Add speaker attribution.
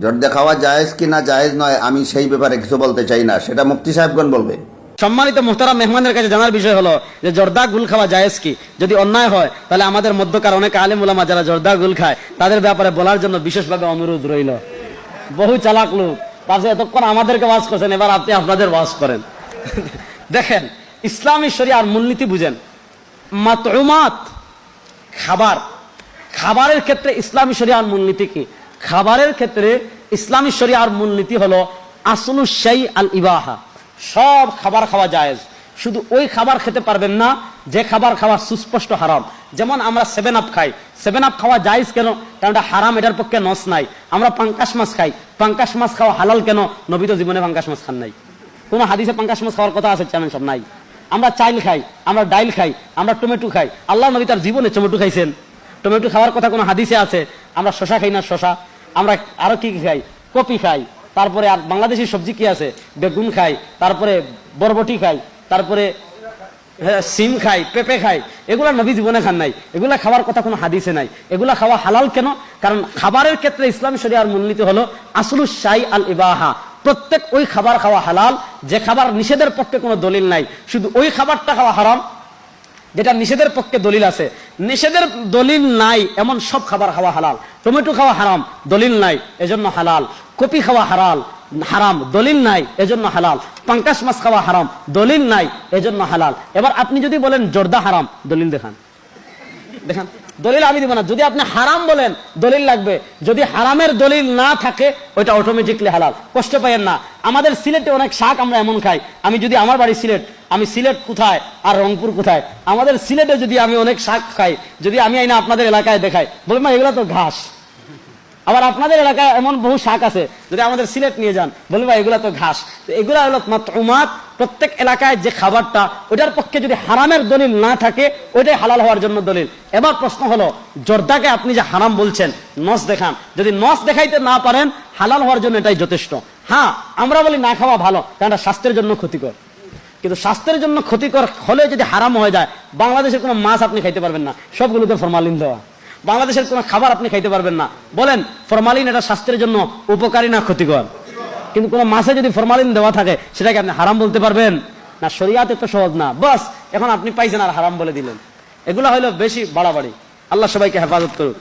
Speaker 1: জর্দা খাওয়া জায়েজ কি না জায়েজ নয় আমি সেই ব্যাপারে কিছু বলতে চাই না, সেটা মুফতি সাহেবগণ বলবে।
Speaker 2: সম্মানিত মুহতারাম মেহমানদের কাছে জানার বিষয় হলো যে জর্দা গুল খাওয়া জায়েজ কি, যদি অন্যায় হয় তাহলে আমাদের মধ্যকার অনেক আলেম উলামা যারা জর্দা গুল খায় তাদের ব্যাপারে বলার জন্য বিশেষভাবে অনুরোধ রইল। বহু চালাক লোক পাশে এতক্ষণ আমাদেরকে ওয়াজ করছেন, এবার আপনি আপনাদের ওয়াজ করেন। দেখেন, ইসলামী শরিয়ার মূলনীতি বুঝেন। মাতউমাত, খাবার, খাবারের ক্ষেত্রে ইসলামী শরিয়ার মূলনীতি কি? খাবারের ক্ষেত্রে ইসলামী শরিয়ার মূলনীতি হলো আসলু শাই আল ইবাহা, সব খাবার খাওয়া জায়েজ, শুধু ওই খাবার খেতে পারবেন না যে খাবার খাওয়া সুস্পষ্ট হারাম। যেমন আমরা 7 আপ খাই, 7 আপ খাওয়া জায়েজ কেন? কারণ এটা হারাম, এটার পক্ষে নস নাই। আমরা পাঙ্কাশ মাছ খাই, পাঙ্কাশ মাছ খাওয়া হালাল কেন? নবী তো জীবনে পাঙ্কাশ মাছ খান নাই, কোনো হাদিসে পাঙ্কাশ মাছ খাওয়ার কথা আছে চ্যানেল সব নাই। আমরা চাইল খাই, আমরা ডাইল খাই, আমরা টমেটো খাই, আল্লাহ নবী তার জীবনে টমেটো খাইছেন, টমেটো খাওয়ার কথা কোনো হাদিসে আছে? আমরা শশা খাই না? শশা আমরা আরো কি খাই? কপি খাই, তারপরে আর বাংলাদেশি সবজি কি আছে? বেগুন খাই, তারপরে বরবটি খাই, তারপরে সিম খাই, পেঁপে খাই। এগুলা নবী জীবনে খান নাই, এগুলা খাওয়ার কথা কোনো হাদিসে নাই। এগুলা খাওয়া হালাল কেন? কারণ খাবারের ক্ষেত্রে ইসলামী শরিয়ার মূলনীতি হলো আসলু শাই আল ইবাহা, প্রত্যেক ওই খাবার খাওয়া হালাল যে খাবার নিষেধের পক্ষে কোনো দলিল নাই, শুধু ওই খাবারটা খাওয়া হারাম যেটা নিষেধের পক্ষে দলিল আছে। নিষেধের দলিল নাই এমন সব খাবার খাওয়া হালাল। টমেটো খাওয়া হারাম, দলিল নাই এজন্য হালাল। কপি খাওয়া হারাম, দলিল নাই এজন্য হালাল। পাঙ্কাশ মাছ খাওয়া হারাম, দলিল নাই এজন্য হালাল। এবার আপনি যদি বলেন জর্দা হারাম, দলিল দেখান, দেখান। দলিল আমি দিব না। যদি আপনি হারাম বলেন দলিল লাগবে, যদি হারামের দলিল না থাকে ওইটা অটোমেটিকলি হালাল। কষ্ট পাইয়েন না। আমাদের সিলেটে অনেক শাক আমরা এমন খাই, আমি যদি আমার বাড়ি সিলেট, আমি সিলেট কোথায় আর রংপুর কোথায়, আমাদের সিলেটে যদি আমি অনেক শাক খাই, যদি আমি আইনা আপনাদের এলাকায় দেখাই, বলবেন না এগুলো তো ঘাস। আবার আপনাদের এলাকায় এমন বহু শাক আছে, যদি আমাদের সিলেট নিয়ে যান বলবে ভাই এগুলা তো ঘাস। এগুলা হলো মাতউমাত, প্রত্যেক এলাকায় যে খাবারটা ওইটার পক্ষে যদি হারামের দলিল না থাকে ওইটাই হালাল হওয়ার জন্য দলিল। এবার প্রশ্ন হলো, জর্দাকে আপনি যে হারাম বলছেন, নস দেখান। যদি নস দেখাইতে না পারেন, হালাল হওয়ার জন্য এটাই যথেষ্ট। হ্যাঁ, আমরা বলি না খাওয়া ভালো, কারণ এটা স্বাস্থ্যের জন্য ক্ষতিকর। কিন্তু স্বাস্থ্যের জন্য ক্ষতিকর হলে যদি হারাম হয়ে যায়, বাংলাদেশের কোনো মাছ আপনি খাইতে পারবেন না, সবগুলোতে ফরমালিন দেওয়া। বাংলাদেশের কোনো খাবার আপনি খাইতে পারবেন না। বলেন ফরমালিন এটা স্বাস্থ্যের জন্য উপকারী না ক্ষতিকর? কিন্তু কোনো মাছে যদি ফরমালিন দেওয়া থাকে সেটাকে আপনি হারাম বলতে পারবেন না? শরিয়াতে তো সহজ না। বাস এখন আপনি পাইছেন আর হারাম বলে দিলেন, এগুলো হলো বেশি বাড়াবাড়ি। আল্লাহ সবাইকে হেফাজত করুক।